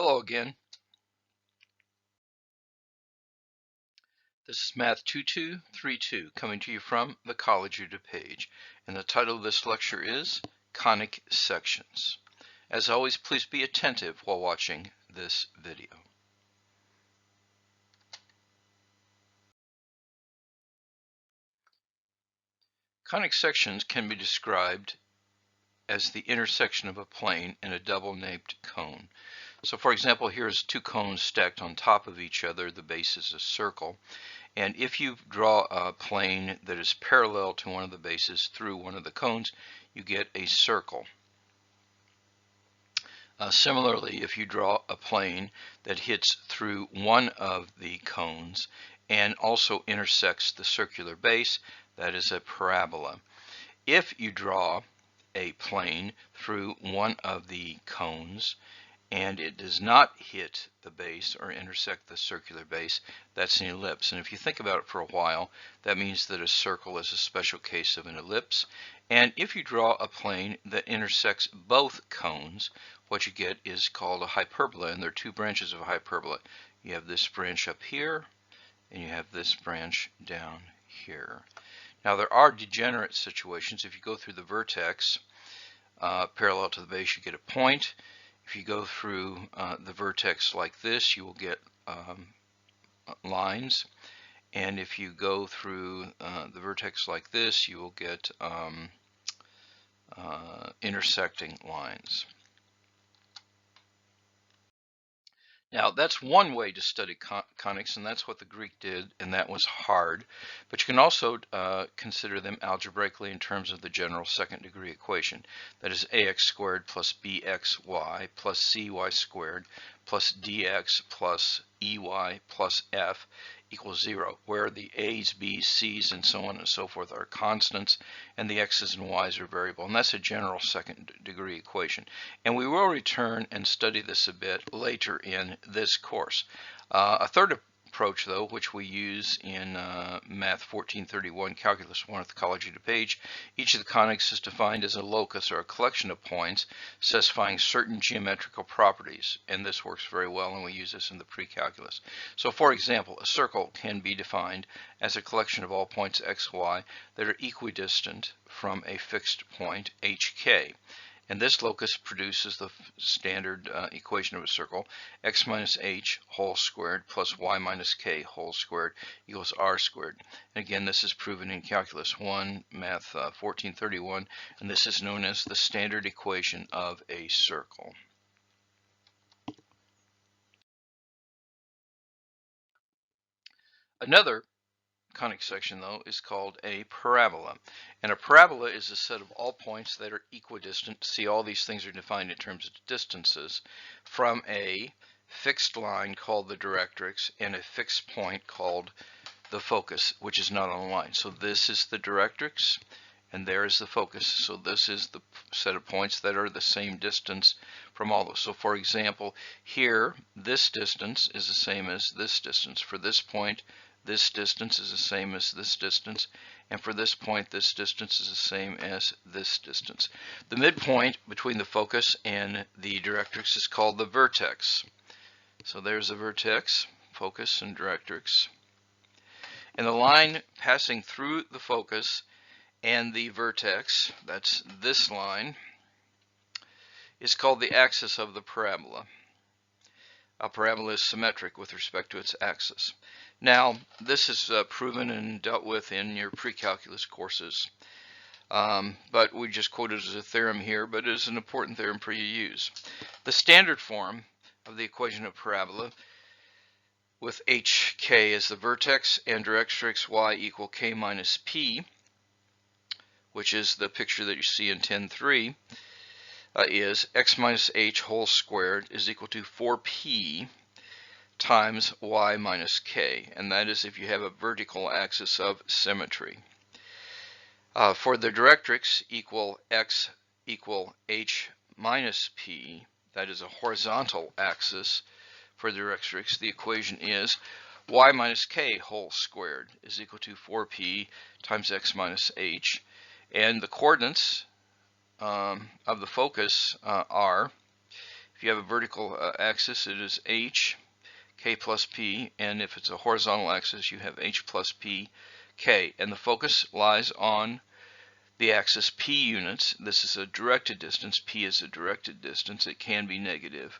Hello again. This is Math 2232 coming to you from the College of DuPage, and the title of this lecture is Conic Sections. As always, please be attentive while watching this video. Conic sections can be described as the intersection of a plane and a double-naped cone. So for example, here's two cones stacked on top of each other. The base is a circle. And if you draw a plane that is parallel to one of the bases through one of the cones, you get a circle. Similarly, if you draw a plane that hits through one of the cones and also intersects the circular base, that is a parabola. If you draw a plane through one of the cones and it does not hit the base or intersect the circular base, that's an ellipse. And if you think about it for a while, that means that a circle is a special case of an ellipse. And if you draw a plane that intersects both cones, what you get is called a hyperbola, and there are two branches of a hyperbola. You have this branch up here, and you have this branch down here. Now there are degenerate situations. If you go through the vertex parallel to the base, you get a point. If you go through the vertex like this, you will get lines. And if you go through the vertex like this, you will get intersecting lines. Now that's one way to study conics, and that's what the Greek did, and that was hard. But you can also consider them algebraically in terms of the general second degree equation. That is ax squared plus bxy plus cy squared plus dx plus ey plus f equals 0, where the a's, b's, c's, and so on and so forth are constants, and the x's and y's are variable. And that's a general second degree equation. And we will return and study this a bit later in this course. A third approach, though, which we use in Math 1431, Calculus 1 at the College of DuPage, each of the conics is defined as a locus or a collection of points specifying certain geometrical properties, and this works very well, and we use this in the pre-calculus. So for example, a circle can be defined as a collection of all points x, y that are equidistant from a fixed point hk. And this locus produces the standard equation of a circle, x minus h whole squared plus y minus k whole squared equals r squared. And again, this is proven in Calculus 1, Math 1431, and this is known as the standard equation of a circle. Another conic section, though, is called a parabola. And a parabola is a set of all points that are equidistant. See, all these things are defined in terms of distances from a fixed line called the directrix and a fixed point called the focus, which is not on a line. So this is the directrix and there is the focus. So this is the set of points that are the same distance from all those. So for example, here this distance is the same as this distance. For this point, this distance is the same as this distance, and for this point, this distance is the same as this distance. The midpoint between the focus and the directrix is called the vertex. So there's the vertex, focus, and directrix. And the line passing through the focus and the vertex, that's this line, is called the axis of the parabola. A parabola is symmetric with respect to its axis. Now, this is proven and dealt with in your pre-calculus courses, but we just quote it as a theorem here, but it is an important theorem for you to use. The standard form of the equation of parabola, with hk as the vertex and directrix y equal k minus p, which is the picture that you see in 10.3, is x minus h whole squared is equal to 4p times y minus k, and that is if you have a vertical axis of symmetry. For the directrix equal x equal h minus p, that is a horizontal axis for the directrix, the equation is y minus k whole squared is equal to 4p times x minus h, and the coordinates of the focus are, If you have a vertical axis, it is h, k plus p, and if it's a horizontal axis, you have h plus p, k. And the focus lies on the axis p units. This is a directed distance. P is a directed distance. It can be negative.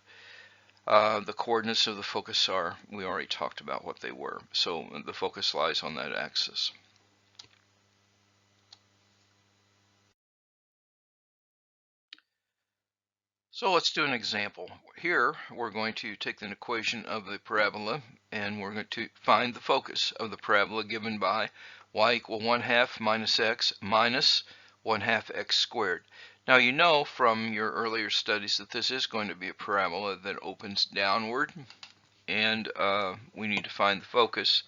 The coordinates of the focus are, we already talked about what they were. So the focus lies on that axis. So let's do an example. Here we're going to take an equation of the parabola and we're going to find the focus of the parabola given by y equal 1/2 minus x minus 1/2 x squared. Now you know from your earlier studies that this is going to be a parabola that opens downward, and we need to find the focus.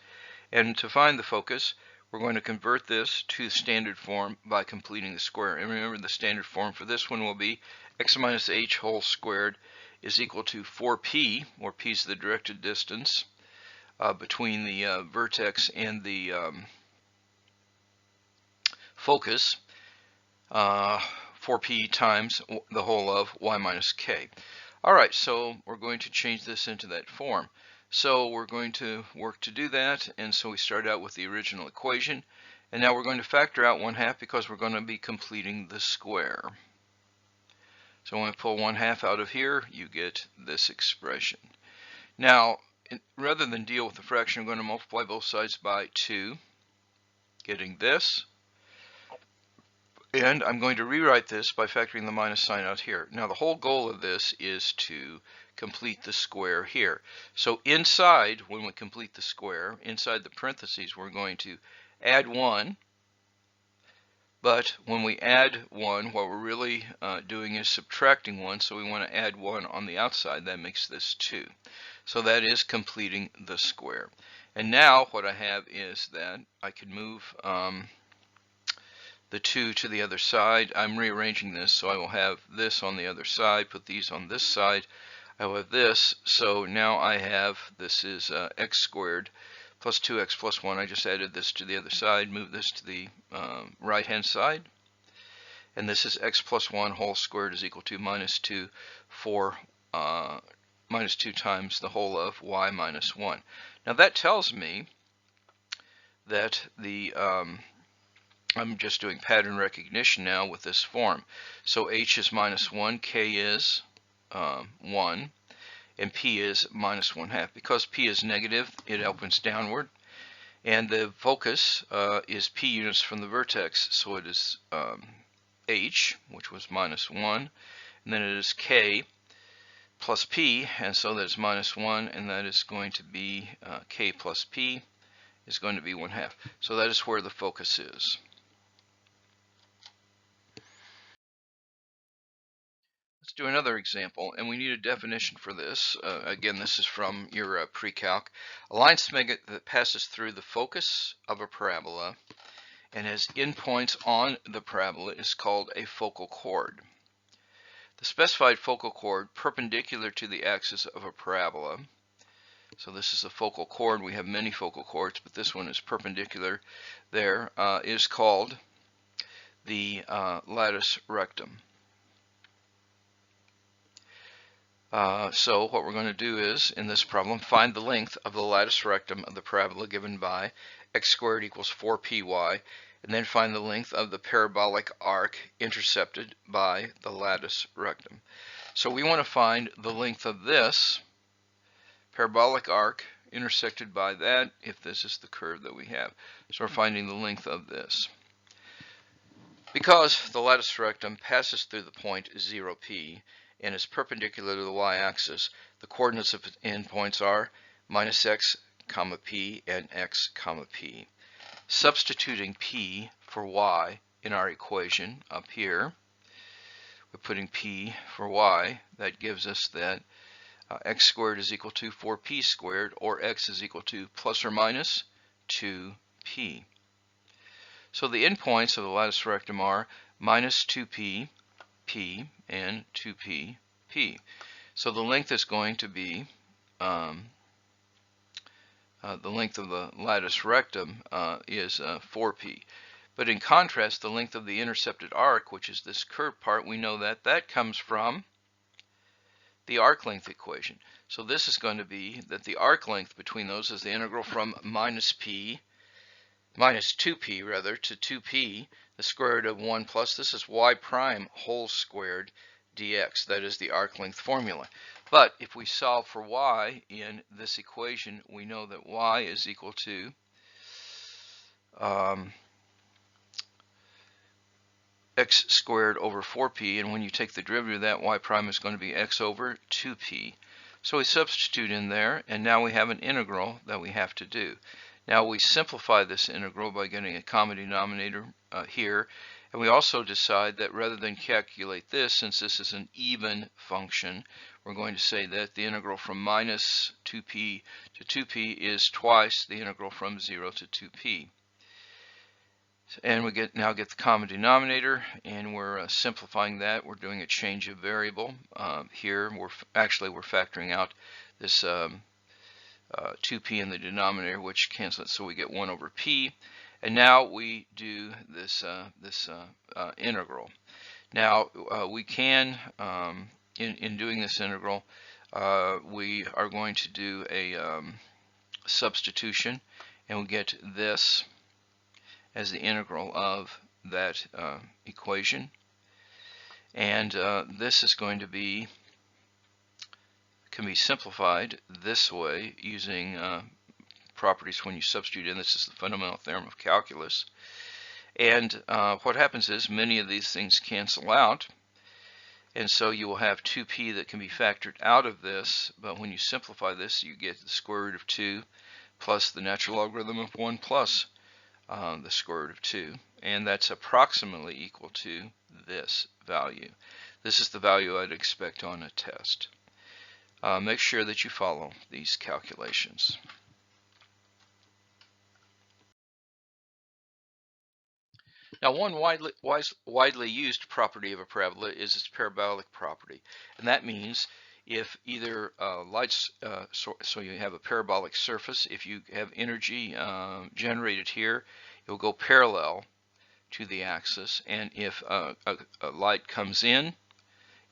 And to find the focus, we're going to convert this to standard form by completing the square. And remember, the standard form for this one will be x minus h whole squared is equal to 4p, where p is the directed distance between the vertex and the focus, 4p times the whole of y minus k. All right, so we're going to change this into that form. So we're going to work to do that, and so we start out with the original equation, and now we're going to factor out 1/2 because we're going to be completing the square. So when I pull 1/2 out of here, you get this expression. Now, rather than deal with the fraction, I'm going to multiply both sides by 2, getting this. And I'm going to rewrite this by factoring the minus sign out here. Now the whole goal of this is to complete the square here. So inside, when we complete the square, inside the parentheses, we're going to add 1. But when we add 1, what we're really doing is subtracting 1. So we want to add 1 on the outside. That makes this 2. So that is completing the square. And now what I have is that I can move the 2 to the other side. I'm rearranging this, so I will have this on the other side, put these on this side. I will have this, so now I have, this is x squared plus 2x plus 1. I just added this to the other side, move this to the right hand side, and this is x plus 1 whole squared is equal to minus 2 minus 2 times the whole of y minus 1. Now that tells me that the I'm just doing pattern recognition now with this form. So h is minus 1, k is 1, and p is minus 1/2. Because p is negative, it opens downward, and the focus is p units from the vertex, so it is h, which was minus 1, and then it is k plus p, and so that's minus 1, and that is going to be k plus p is going to be 1/2. So that is where the focus is. Let's do another example, and we need a definition for this. Again, this is from your pre-calc. A line segment that passes through the focus of a parabola and has endpoints on the parabola is called a focal chord. The specified focal chord perpendicular to the axis of a parabola, so this is a focal chord. We have many focal chords, but this one is perpendicular there, is called the latus rectum. So what we're going to do is, in this problem, find the length of the latus rectum of the parabola given by x squared equals 4py, and then find the length of the parabolic arc intercepted by the latus rectum. So we want to find the length of this parabolic arc intersected by that, if this is the curve that we have. So we're finding the length of this. Because the latus rectum passes through the point 0p, and is perpendicular to the y-axis, the coordinates of its endpoints are minus x, comma p, and x, comma p. Substituting p for y in our equation up here, we're putting p for y. That gives us that x squared is equal to 4p squared, or x is equal to plus or minus 2p. So the endpoints of the latus rectum are minus 2p, p, and 2p, p. So the length is going to be, the length of the latus rectum is 4p. But in contrast, the length of the intercepted arc, which is this curved part, we know that that comes from the arc length equation. So this is going to be that the arc length between those is the integral from minus 2p rather, to 2p, the square root of 1 plus, this is y prime whole squared dx. That is the arc length formula. But if we solve for y in this equation, we know that y is equal to x squared over 4p, and when you take the derivative of that, y prime is going to be x over 2p. So we substitute in there, and now we have an integral that we have to do. Now we simplify this integral by getting a common denominator here, and we also decide that rather than calculate this, since this is an even function, we're going to say that the integral from minus 2p to 2p is twice the integral from 0 to 2p. And we now get the common denominator, and we're simplifying that. We're doing a change of variable. Here we're factoring out this 2p in the denominator, which cancels it, so we get 1 over p. And now we do this integral. Now we can, in doing this integral, we are going to do a substitution, and we get this as the integral of that equation. And this is going to be, can be simplified this way using properties when you substitute in. This is the fundamental theorem of calculus. And what happens is many of these things cancel out, and so you will have 2p that can be factored out of this, but when you simplify this, you get the square root of 2 plus the natural logarithm of 1 plus the square root of 2, and that's approximately equal to this value. This is the value I'd expect on a test. Make sure that you follow these calculations. Now, one widely used property of a parabola is its parabolic property, and that means if either so you have a parabolic surface, if you have energy generated here, it will go parallel to the axis, and if a light comes in,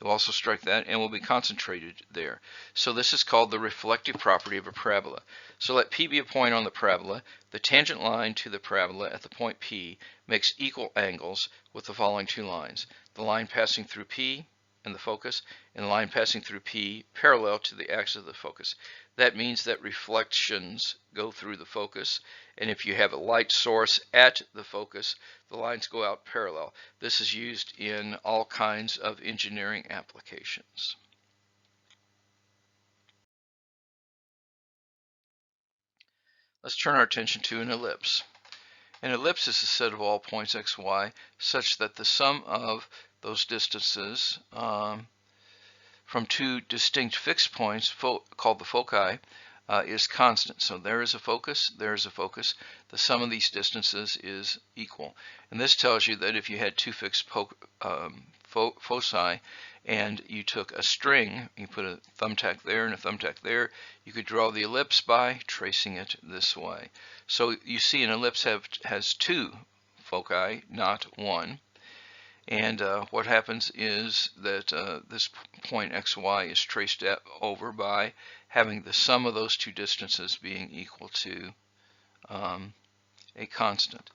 it will also strike that and will be concentrated there. So this is called the reflective property of a parabola. So let P be a point on the parabola. The tangent line to the parabola at the point P makes equal angles with the following two lines: the line passing through P and the focus, and the line passing through P parallel to the axis of the focus. That means that reflections go through the focus, and if you have a light source at the focus, the lines go out parallel. This is used in all kinds of engineering applications. Let's turn our attention to an ellipse. An ellipse is a set of all points x, y such that the sum of those distances from two distinct fixed points called the foci is constant. So there is a focus, there is a focus. The sum of these distances is equal. And this tells you that if you had two fixed foci and you took a string, you put a thumbtack there and a thumbtack there, you could draw the ellipse by tracing it this way. So you see an ellipse has two foci, not one. And what happens is that this point xy is traced over by having the sum of those two distances being equal to a constant.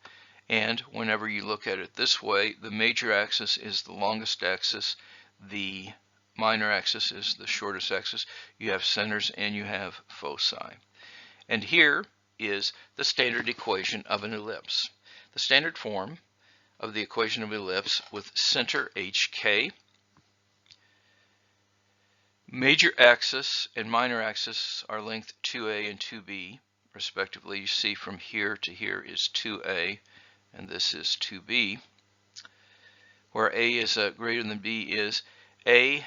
And whenever you look at it this way, the major axis is the longest axis, the minor axis is the shortest axis. You have centers and you have foci. And here is the standard equation of an ellipse. The standard form of the equation of ellipse with center HK, major axis and minor axis are length 2a and 2b respectively. You see from here to here is 2a and this is 2b, where a is greater than b is a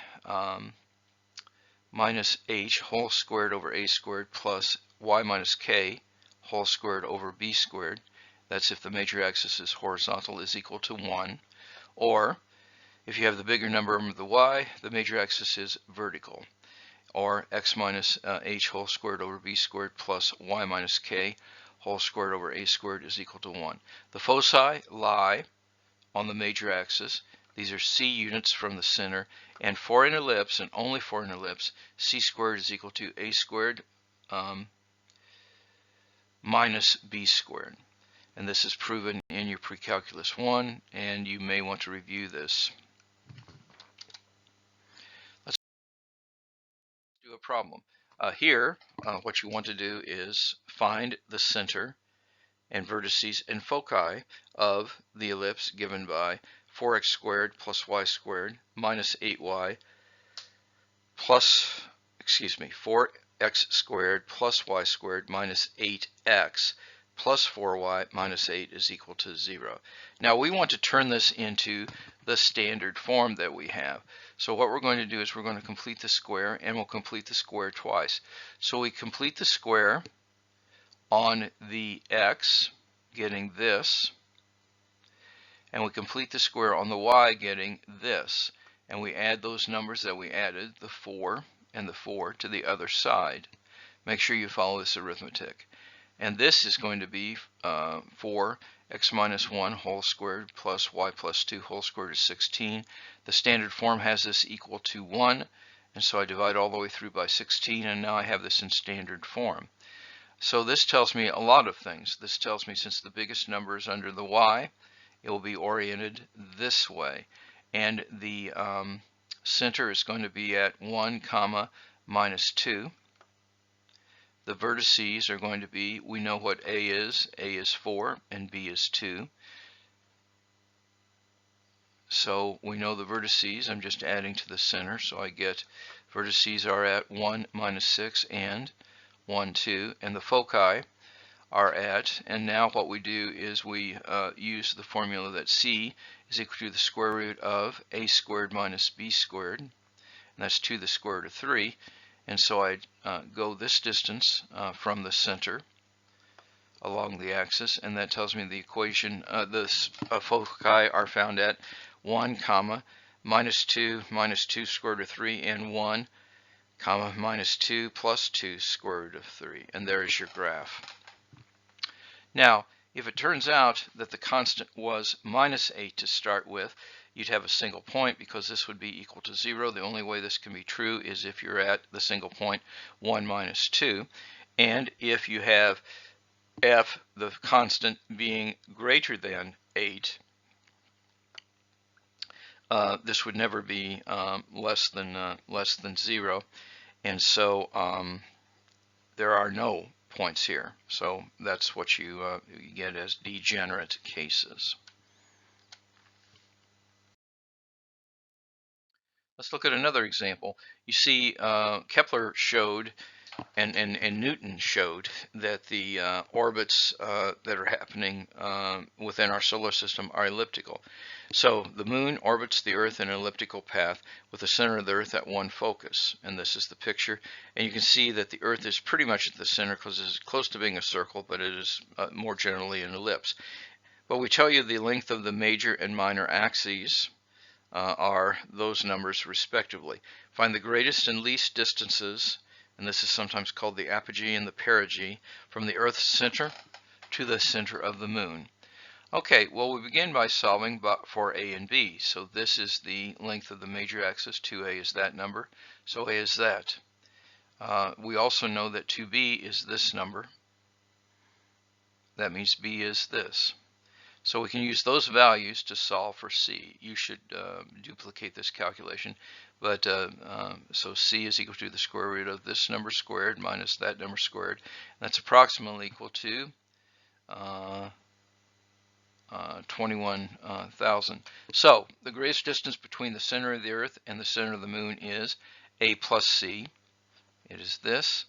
minus h whole squared over a squared plus y minus k whole squared over b squared. That's if the major axis is horizontal, is equal to 1. Or if you have the bigger number of the y, the major axis is vertical. Or x minus h whole squared over b squared plus y minus k whole squared over a squared is equal to 1. The foci lie on the major axis. These are c units from the center. And for an ellipse, and only for an ellipse, c squared is equal to a squared minus b squared. And this is proven in your pre-calculus 1, and you may want to review this. Let's do a problem. Here, what you want to do is find the center and vertices and foci of the ellipse given by 4x squared plus y squared minus 8y plus, 4x squared plus y squared minus 8x plus 4y minus 8 is equal to 0. Now we want to turn this into the standard form that we have. So what we're going to do is we're going to complete the square, and we'll complete the square twice. So we complete the square on the x, getting this, and we complete the square on the y, getting this, and we add those numbers that we added, the 4 and the 4, to the other side. Make sure you follow this arithmetic. And this is going to be 4x minus 1 whole squared plus y plus 2 whole squared is 16. The standard form has this equal to 1, and so I divide all the way through by 16, and now I have this in standard form. So this tells me a lot of things. This tells me since the biggest number is under the y, it will be oriented this way. And the center is going to be at 1 comma minus 2. The vertices are going to be, we know what A is 4 and B is 2. So we know the vertices, I'm just adding to the center, so I get vertices are at 1 minus 6 and 1, 2, and the foci are at, and now what we do is we use the formula that c is equal to the square root of a squared minus b squared, and that's 2 to the square root of 3. And so I go this distance from the center along the axis, and that tells me the equation, the foci are found at 1 comma minus 2 square root of 3 and 1 comma minus 2 plus 2 square root of 3. And there is your graph. Now, if it turns out that the constant was minus 8 to start with, you'd have a single point because this would be equal to 0. The only way this can be true is if you're at the single point 1 minus 2. And if you have f, the constant, being greater than 8, this would never be less than 0. And so there are no points here. So that's what you get as degenerate cases. Let's look at another example. You see, Kepler showed and Newton showed that the orbits that are happening within our solar system are elliptical. So the moon orbits the Earth in an elliptical path with the center of the Earth at one focus. And this is the picture. And you can see that the Earth is pretty much at the center because it's close to being a circle, but it is more generally an ellipse. But we tell you the length of the major and minor axes are those numbers respectively. Find the greatest and least distances, and this is sometimes called the apogee and the perigee, from the Earth's center to the center of the moon. Okay, well, we begin by solving for A and B. So this is the length of the major axis, 2A is that number, so A is that. We also know that 2B is this number. That means B is this. So we can use those values to solve for C. You should duplicate this calculation. But so C is equal to the square root of this number squared minus that number squared. And that's approximately equal to 21,000. So the greatest distance between the center of the Earth and the center of the moon is A plus C. It is this.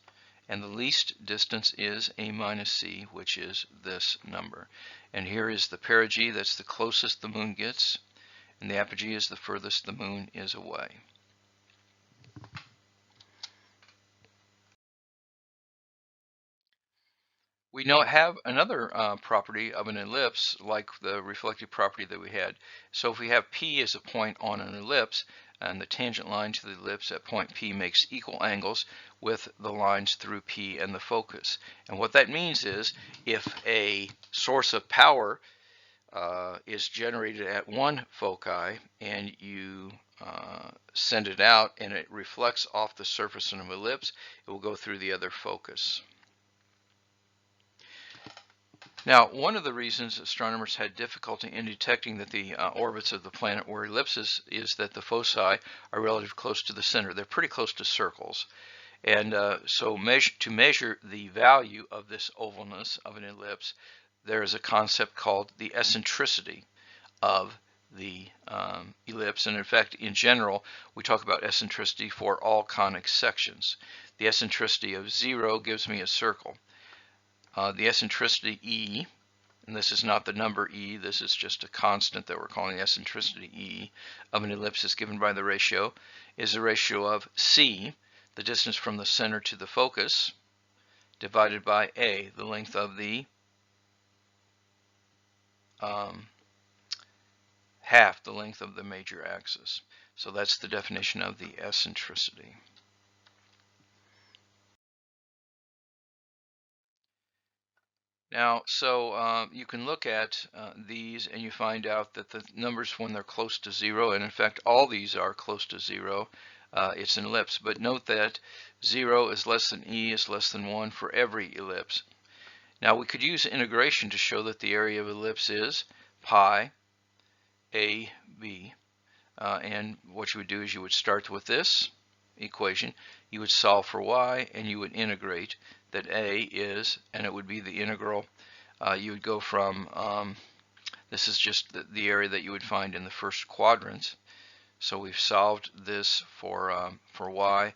And the least distance is A minus C, which is this number. And here is the perigee, that's the closest the moon gets, and the apogee is the furthest the moon is away. We now have another property of an ellipse, like the reflective property that we had. So if we have P as a point on an ellipse, and the tangent line to the ellipse at point P makes equal angles with the lines through P and the focus. And what that means is if a source of power is generated at one foci, and you send it out and it reflects off the surface of an ellipse, it will go through the other focus. Now, one of the reasons astronomers had difficulty in detecting that the orbits of the planet were ellipses is that the foci are relatively close to the center. They're pretty close to circles. And so to measure the value of this ovalness of an ellipse, there is a concept called the eccentricity of the ellipse. And in fact, in general, we talk about eccentricity for all conic sections. The eccentricity of 0 gives me a circle. The eccentricity E, and this is not the number E, this is just a constant that we're calling eccentricity E of an ellipse, is given by the ratio, is the ratio of C, the distance from the center to the focus, divided by A, the length of the half the length of the major axis. So that's the definition of the eccentricity. Now, so you can look at these and you find out that the numbers when they're close to 0, and in fact all these are close to 0, it's an ellipse. But note that 0 is less than E is less than 1 for every ellipse. Now we could use integration to show that the area of ellipse is pi AB. And what you would do is you would start with this equation, you would solve for y, and you would integrate that a is, and it would be the integral, you would go from, this is just the area that you would find in the first quadrant. So we've solved this for y,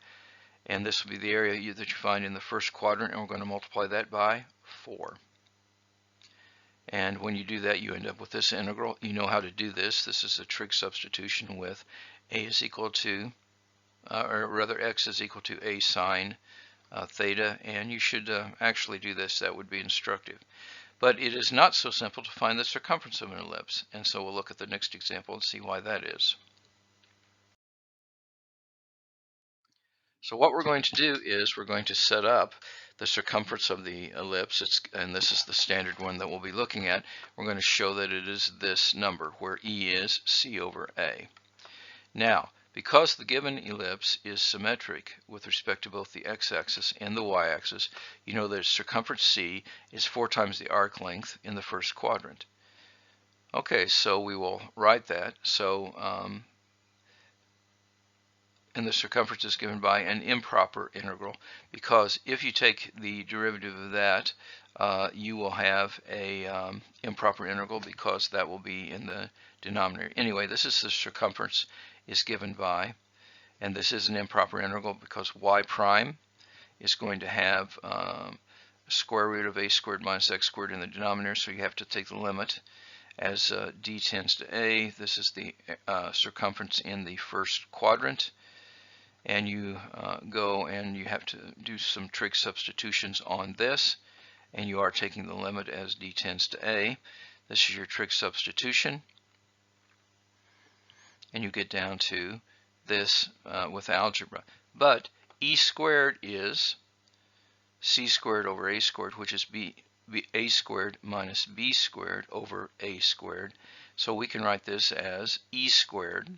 and this will be the area that you find in the first quadrant, and we're going to multiply that by 4. And when you do that, you end up with this integral. You know how to do this. This is a trig substitution with a is equal to, or rather x is equal to a sine theta, and you should actually do this. That would be instructive. But it is not so simple to find the circumference of an ellipse, and so we'll look at the next example and see why that is. So what we're going to do is we're going to set up the circumference of the ellipse, and this is the standard one that we'll be looking at. We're going to show that it is this number, where E is C over A. Now, because the given ellipse is symmetric with respect to both the x-axis and the y-axis, you know that circumference C is 4 times the arc length in the first quadrant. Okay, so we will write that. So and the circumference is given by an improper integral, because if you take the derivative of that, you will have a improper integral, because that will be in the denominator. Anyway, this is the circumference is given by, and this is an improper integral because y prime is going to have square root of a squared minus x squared in the denominator, so you have to take the limit as d tends to a. This is the circumference in the first quadrant. And you go and you have to do some trig substitutions on this, and you are taking the limit as d tends to a. This is your trig substitution, and you get down to this with algebra. But e squared is c squared over a squared, which is a squared minus b squared over a squared. So we can write this as e squared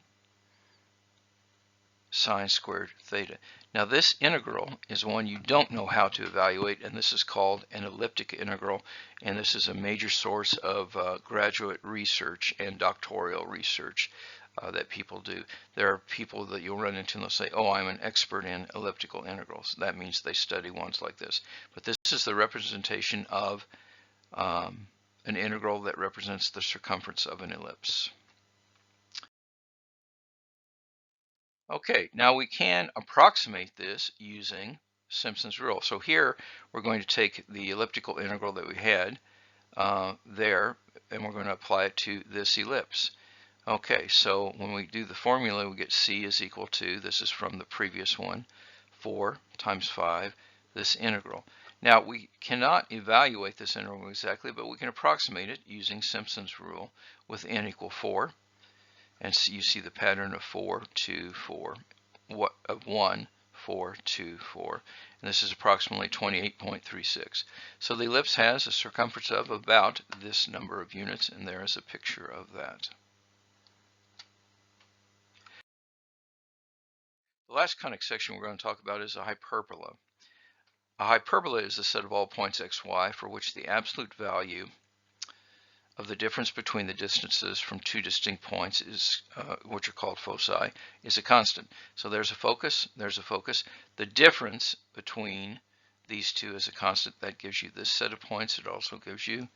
sine squared theta. Now this integral is one you don't know how to evaluate, and this is called an elliptic integral, and this is a major source of graduate research and doctoral research that people do. There are people that you'll run into and they'll say, oh, I'm an expert in elliptical integrals. That means they study ones like this. But this is the representation of an integral that represents the circumference of an ellipse. Okay, now we can approximate this using Simpson's rule. So here we're going to take the elliptical integral that we had there, and we're going to apply it to this ellipse. Okay, so when we do the formula, we get C is equal to, this is from the previous one, 4 times 5, this integral. Now we cannot evaluate this integral exactly, but we can approximate it using Simpson's rule with n equal 4. And so you see the pattern of 4, 2, 4, of 1, 4, 2, 4. And this is approximately 28.36. So the ellipse has a circumference of about this number of units, and there is a picture of that. The last conic section we're going to talk about is a hyperbola. A hyperbola is a set of all points xy for which the absolute value of the difference between the distances from two distinct points is, which are called foci, is a constant. So there's a focus, there's a focus. The difference between these two is a constant. That gives you this set of points. It also gives you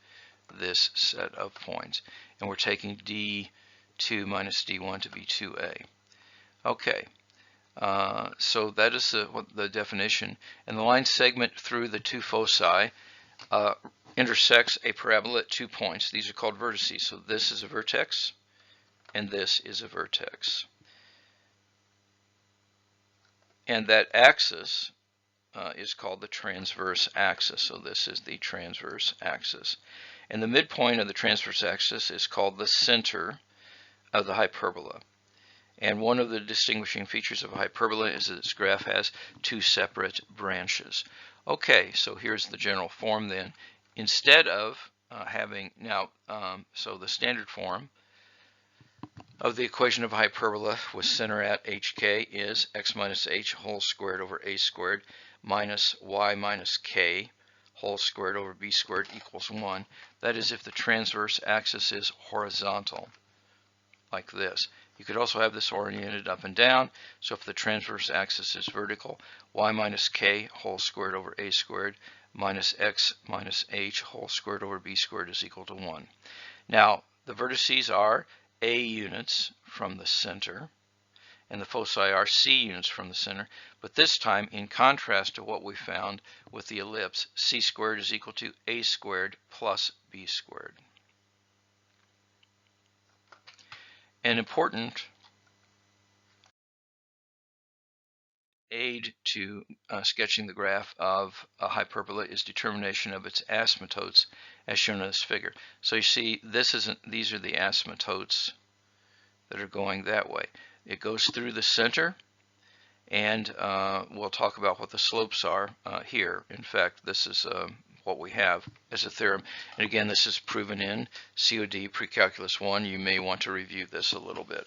this set of points. And we're taking d2 minus d1 to be 2a. Okay. So that is the definition. And the line segment through the two foci intersects a parabola at 2 points. These are called vertices. So this is a vertex, and this is a vertex. And that axis is called the transverse axis. So this is the transverse axis. And the midpoint of the transverse axis is called the center of the hyperbola. And one of the distinguishing features of a hyperbola is that its graph has two separate branches. Okay, so here's the general form then. Instead of having, now, so the standard form of the equation of a hyperbola with center at hk is x minus h whole squared over a squared minus y minus k whole squared over b squared equals 1. That is if the transverse axis is horizontal, like this. You could also have this oriented up and down. So if the transverse axis is vertical, y minus k whole squared over a squared minus x minus h whole squared over b squared is equal to 1. Now, the vertices are a units from the center, and the foci are c units from the center. But this time, in contrast to what we found with the ellipse, c squared is equal to a squared plus b squared. An important aid to sketching the graph of a hyperbola is determination of its asymptotes, as shown in this figure. So you see, these are the asymptotes that are going that way. It goes through the center, and we'll talk about what the slopes are here. In fact, this is what we have as a theorem. And again, this is proven in COD Pre-Calculus 1. You may want to review this a little bit.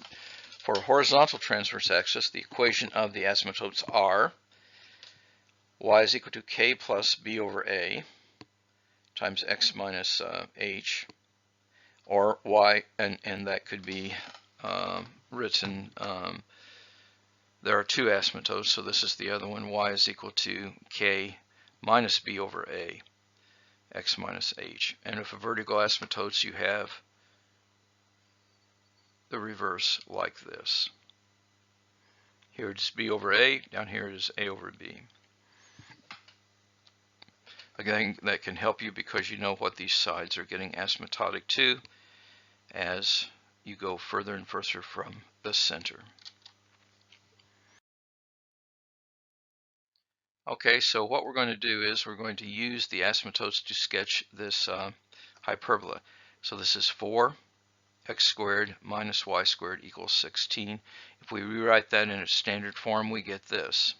For a horizontal transverse axis, the equation of the asymptotes are y is equal to k plus b over a times x minus h, or y, and that could be written, there are two asymptotes, so this is the other one. Y is equal to k minus b over a, x minus h. And if a vertical asymptotes, you have the reverse like this. Here it is b over a, down here it is a over b. Again, that can help you because you know what these sides are getting asymptotic to as you go further and further from the center. Okay, so what we're going to do is we're going to use the asymptotes to sketch this hyperbola. So this is 4 x squared minus y squared equals 16. If we rewrite that in its standard form, we get this.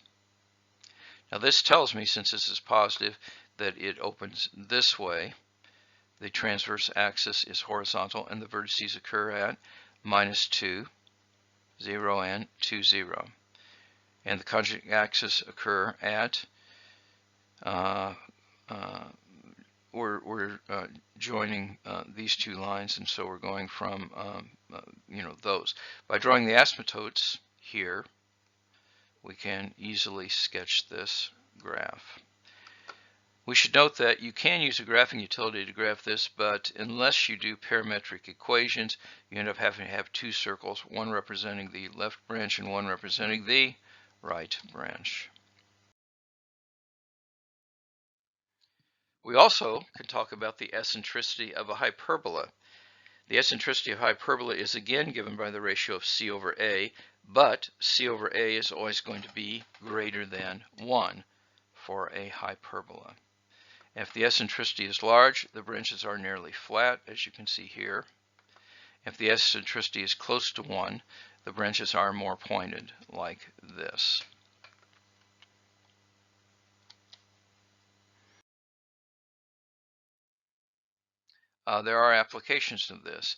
Now this tells me, since this is positive, that it opens this way. The transverse axis is horizontal, and the vertices occur at minus 2, 0, and 2, 0. And the conjugate axis occur at, we're joining these two lines, and so we're going from, those. By drawing the asymptotes here, we can easily sketch this graph. We should note that you can use a graphing utility to graph this, but unless you do parametric equations, you end up having to have two circles, one representing the left branch and one representing the right branch. We also can talk about the eccentricity of a hyperbola. The eccentricity of hyperbola is again given by the ratio of c over a, but c over a is always going to be greater than 1 for a hyperbola. If the eccentricity is large, the branches are nearly flat, as you can see here. If the eccentricity is close to 1, the branches are more pointed, like this. there are applications of this.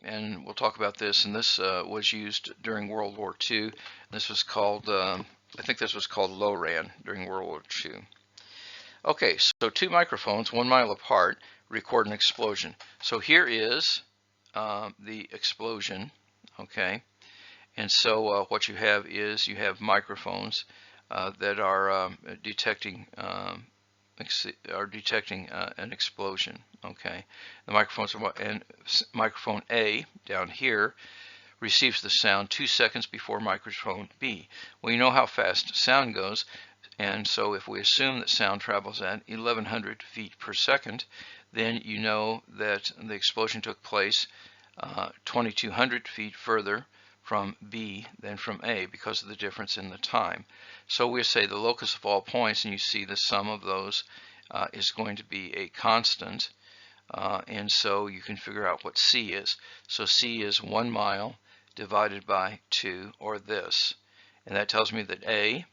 And we'll talk about this. And this was used during World War II. This was called, I think this was called LORAN during World War II. Okay, so two microphones 1 mile apart record an explosion. So here is the explosion, okay? And so what you have is you have microphones that are detecting an explosion, okay? The microphones are, and microphone A down here receives the sound 2 seconds before microphone B. Well, you know how fast sound goes, and so if we assume that sound travels at 1100 feet per second, then you know that the explosion took place 2200 feet further from B than from A because of the difference in the time. So we say the locus of all points, and you see the sum of those is going to be a constant, and so you can figure out what C is. So C is 1 mile divided by 2, or this, and that tells me that A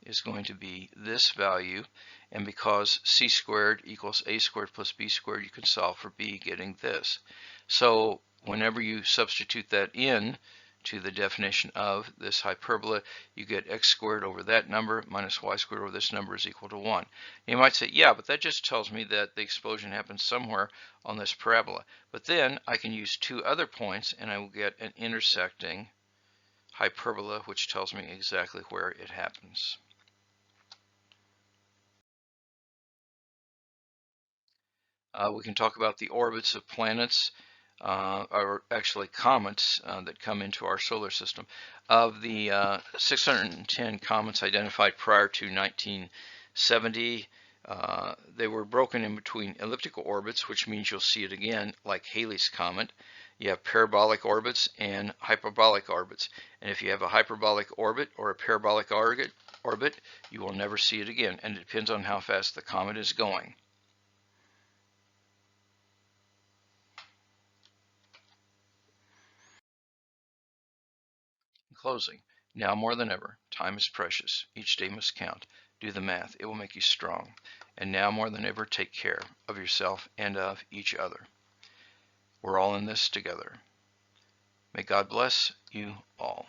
is going to be this value, and because C squared equals A squared plus B squared, you can solve for B getting this. So whenever you substitute that in to the definition of this hyperbola, you get x squared over that number minus y squared over this number is equal to 1. You might say, yeah, but that just tells me that the explosion happened somewhere on this parabola. But then I can use two other points and I will get an intersecting hyperbola, which tells me exactly where it happens. We can talk about the orbits of planets, or actually comets that come into our solar system. Of the 610 comets identified prior to 1970, they were broken in between elliptical orbits, which means you'll see it again like Halley's Comet. You have parabolic orbits and hyperbolic orbits. And if you have a hyperbolic orbit or a parabolic orbit, you will never see it again. And it depends on how fast the comet is going. In closing, now more than ever, time is precious. Each day must count. Do the math. It will make you strong. And now more than ever, take care of yourself and of each other. We're all in this together. May God bless you all.